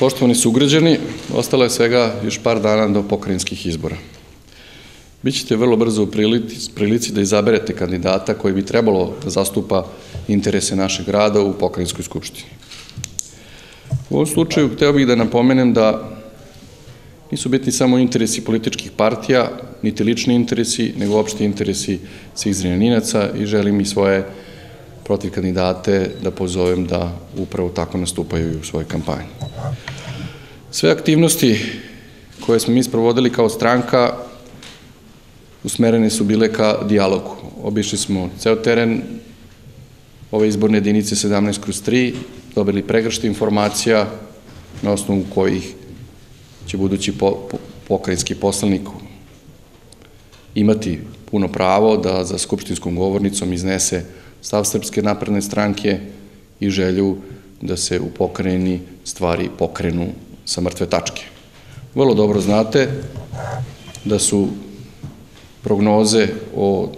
Poštovani sugrađani, ostalo je svega još par dana do pokrajinskih izbora. Bićete vrlo brzo u prilici da izaberete kandidata koji bi trebalo da zastupa interese našeg grada u pokrajinskoj skupštini. U ovom slučaju hteo bih da napomenem da nisu bitni samo interesi političkih partija, niti lični interesi, nego opšti interesi svih Zrenjaninaca i želim i svoje protiv kandidate da pozovem da upravo tako nastupaju u svojoj kampanji. Sve aktivnosti koje smo mi sprovodili kao stranka usmerene su bile ka dijalogu. Obišli smo ceo teren ove izborne jedinice 17/3, dobili pregršt informacija na osnovu kojih će budući pokrajinski poslanik imati puno pravo da za skupštinskom govornicom iznese stav Srpske napredne stranke i želju da se u pokrajini stvari pokrenu sa mrtve tačke. Vrlo dobro znate da su prognoze o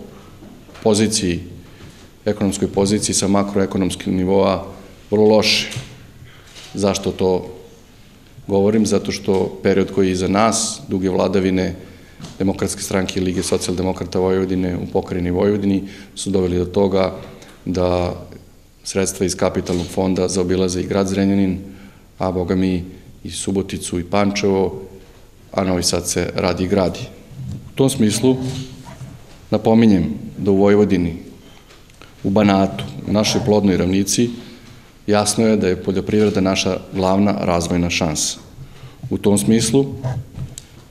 poziciji, ekonomskoj poziciji sa makroekonomskog nivoa vrlo loše. Zašto to govorim? Zato što period koji je iza nas, duge vladavine Demokratske stranke i Lige socijaldemokrata Vojvodine u pokrajini Vojvodini su doveli do toga da sredstva iz kapitalnog fonda zaobilaze i grad Zrenjanin, a boga mi i Suboticu i Pančevo, a Novi Sad se radi i gradi. U tom smislu napominjem da u Vojvodini, u Banatu, u našoj plodnoj ravnici, jasno je da je poljoprivreda naša glavna razvojna šansa. U tom smislu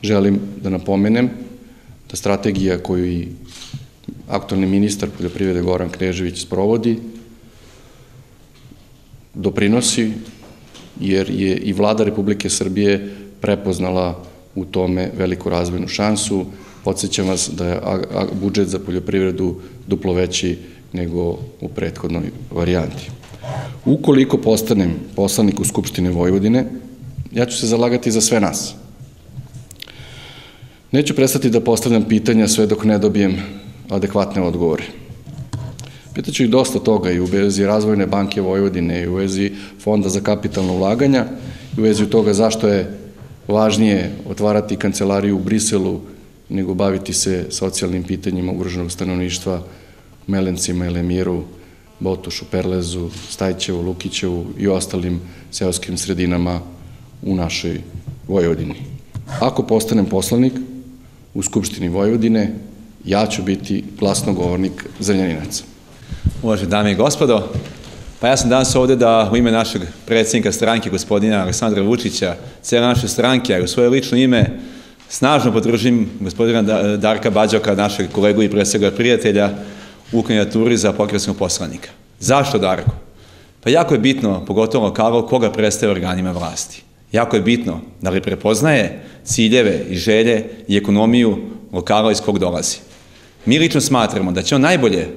želim da napomenem da strategija koju i aktualni ministar poljoprivrede Goran Knežević sprovodi doprinosi, jer je i vlada Republike Srbije prepoznala u tome veliku razvojnu šansu. Podsjećam vas da je budžet za poljoprivredu duplo veći nego u prethodnoj varijanti. Ukoliko postanem poslanik u Skupštini Vojvodine, ja ću se zalagati za sve nas. Neću prestati da postavljam pitanja sve dok ne dobijem adekvatne odgovore. Pitaću ih dosta toga i u vezi Razvojne banke Vojvodine i u vezi Fonda za kapitalno ulaganja i u vezi toga zašto je važnije otvarati kancelariju u Briselu nego baviti se socijalnim pitanjima ugroženog stanovništva u Melencima, Elemiru, Botošu, Perlezu, Stajćevu, Lukićevu i ostalim seoskim sredinama u našoj Vojvodini. Ako postanem poslanik u Skupštini Vojvodine, ja ću biti glasnogovornik Zrenjaninaca. Uvažene dame i gospodo, pa ja sam danas ovde da u ime našeg predsjednika stranke, gospodina Aleksandra Vučića, cijele naše stranke, a i u svoje lično ime, snažno podržim gospodina Darka Bađoka, našeg kolegu i pre svega prijatelja, u kandidaturi za pokrajinskog poslanika. Zašto Darko? Pa jako je bitno, pogotovo lokalo, koga predstavlja organima vlasti. Jako je bitno da li prepoznaje ciljeve i želje i ekonomiju lokala iz kog dolazi. Mi lično smatramo da će on najbolje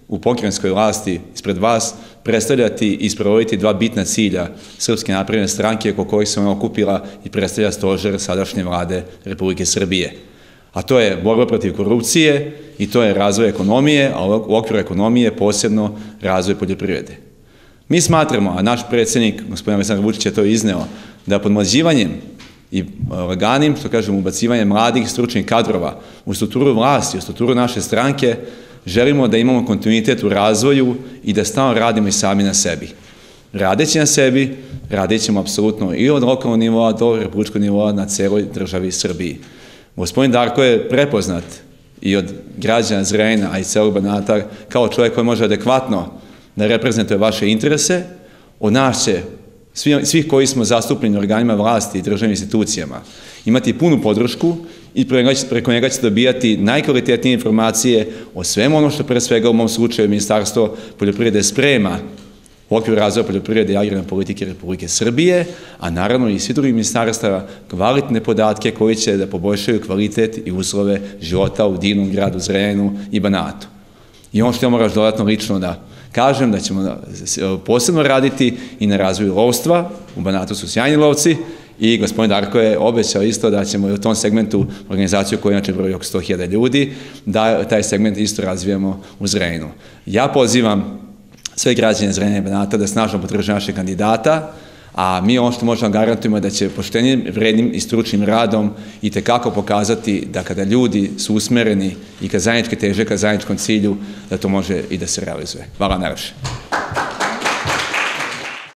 u pokrajinskoj vlasti ispred vas predstavljati i sprovoditi dva bitna cilja Srpske napredne stranke oko kojih se ona okupila i predstavlja stožer sadašnje vlade Republike Srbije. A to je borba protiv korupcije i to je razvoj ekonomije, a u okviru ekonomije posebno razvoj poljoprivrede. Mi smatramo, a naš predsjednik, gospodin Aleksandar Vučić je to izneo, da podmlađivanjem i laganim, što kažemo, ubacivanjem mladih stručnih kadrova u strukturu vlasti, u strukturu naše stranke, želimo da imamo kontinuitet u razvoju i da stalno radimo i sami na sebi. Radeći na sebi, radit ćemo apsolutno i od lokalnog nivoa do republičkog nivoa na celoj državi Srbiji. Gospodin Darko je prepoznat i od građana Zrenjanina, a i celog Banata, kao čovjek koji može adekvatno da reprezentuje vaše interese. Od nas će, svih koji smo zastupljeni u organima vlasti i državnim institucijama, imati punu podršku i preko njega će dobijati najkvalitetnije informacije o svemu ono što pre svega u mom slučaju Ministarstvo poljoprivrede sprema u okviru razvoja poljoprivrede i agrarne politike Republike Srbije, a naravno i svi drugi ministarstava kvalitetne podatke koji će da poboljšaju kvalitet i uslove života u divnom gradu Zrenjaninu i Banatu. I ono što ja moram dodatno lično da kažem, da ćemo posebno raditi i na razvoju lovstva. U Banatu su sjajni lovci i gospodin Darko je obećao isto da ćemo i u tom segmentu organizaciju koja inače broji oko 100.000 ljudi, da taj segment isto razvijemo u Zrenjaninu. Ja pozivam sve građane Zrenjanina i Banata da snažno podrže našeg kandidata, a mi ono što možemo garantujemo da će poštenim, vrednim i stručnim radom i tekako pokazati da kada ljudi su usmereni i kad zajednički teže ka zajedničkom cilju, da to može i da se realizuje. Hvala najlepše.